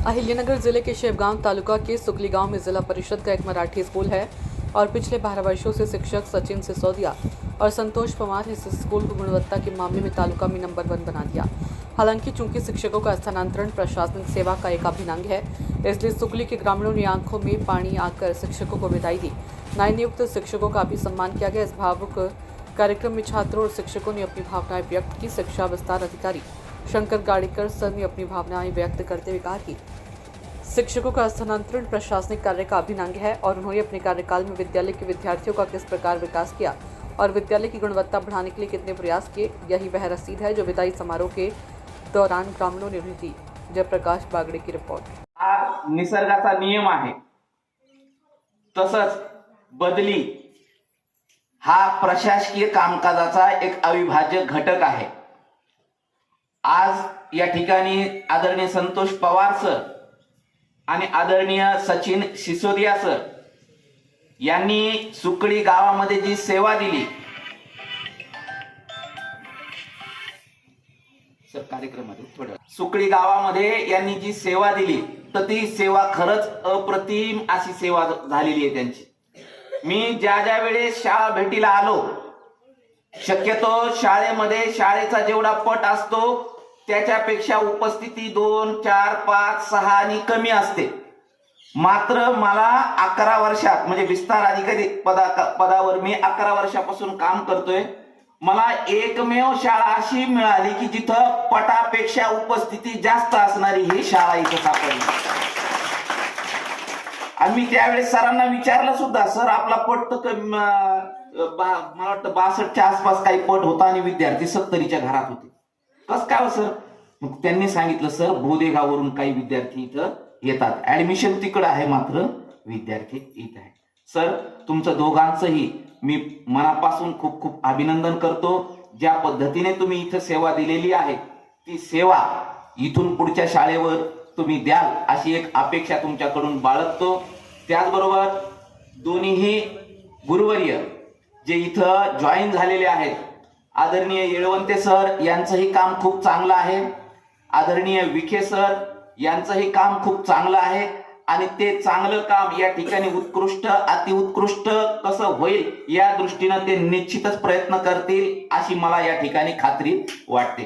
अहिल्यानगर जिले के शिवगांव तालुका के सुकली गांव में जिला परिषद का एक मराठी स्कूल है और पिछले 12 वर्षों से शिक्षक सचिन सिसोदिया और संतोष पवार इस स्कूल को गुणवत्ता के मामले में तालुका में नंबर 1 बना दिया। हालांकि चूंकि शिक्षकों का स्थानांतरण प्रशासनिक सेवा का एक अभिन्न अंग है, इसलिए सुकली के ग्रामीणों ने आंखों में पानी आकर शिक्षकों को विदाई दी। नए नियुक्त शिक्षकों का भी सम्मान किया गया। इस भावुक कार्यक्रम में छात्रों और शिक्षकों ने अपनी भावनाएं व्यक्त की। शिक्षा विस्तार अधिकारी शंकर गाड़ीकर सर ने अपनी भावनाएं व्यक्त करते हुए कहा कि शिक्षकों का स्थानांतरण प्रशासनिक कार्य का अभिन्न अंग है और उन्होंने अपने कार्यकाल में विद्यालय के विद्यार्थियों का किस प्रकार विकास किया और विद्यालय की गुणवत्ता बढ़ाने के लिए कितने प्रयास किए, यही वह रसीद है जो विदाई समारोह के दौरान ग्रामीणों ने दी। जयप्रकाश बागड़े की रिपोर्ट। हा निसर्गाचा नियम आहे, तसंच बदली हा प्रशासकीय कामकाजाचा एक अविभाज्य घटक आहे। आज या ठिकाणी आदरणीय संतोष पवार सर आणि आदरणीय सचिन सिसोदिया सर यांनी सुकळी गावामध्ये जी सेवा दिली, सर कार्यक्रमामध्ये थोडं सुकळी गावामध्ये यांनी जी सेवा दिली तर ती सेवा खरंच अप्रतिम अशी सेवा झालेली आहे त्यांची। मी ज्या ज्या वेळेस शाळा भेटीला आलो, शक्यतो शाळेमध्ये शाळेचा जेवढा पट असतो त्याच्यापेक्षा उपस्थिती 2, 4, 5, 6 आणि कमी असते। मात्र मला 11 वर्षात म्हणजे विस्तार अधिकारी पदावर मी 11 वर्षापासून काम करतोय। मला एकमेव शाळा अशी मिळाली की जिथं पटापेक्षा उपस्थिती जास्त असणारी ही शाळा इथे सापडली। आम्ही त्यावेळेस सरांना विचारलं सुद्धा, सर आपला पट तर मला वाटतं 62च्या आसपास काही पट होता आणि विद्यार्थी 70च्या घरात होते, कस काय हो सर? मग त्यांनी सांगितलं, सर बोदेगाववरून काही विद्यार्थी इथं येतात, ऍडमिशन तिकडे आहे मात्र विद्यार्थी येत आहेत। सर तुमचं दोघांचंही मी मनापासून खूप खूप अभिनंदन करतो। ज्या पद्धतीने तुम्ही इथं सेवा दिलेली आहे ती सेवा इथून पुढच्या शाळेवर तुम्ही द्याल अशी एक अपेक्षा तुमच्याकडून बाळगतो। त्याचबरोबर दोन्हीही गुरुवर्य जे इथं जॉईन झालेले आहेत, आदरणीय येळवंते सर यांचंही काम खूप चांगलं आहे, आदरणीय विखे सर यांचंही काम खूप चांगलं आहे आणि ते चांगलं काम या ठिकाणी उत्कृष्ट अतिउत्कृष्ट कसं होईल या दृष्टीने ते निश्चितच प्रयत्न करतील अशी मला या ठिकाणी खात्री वाटते।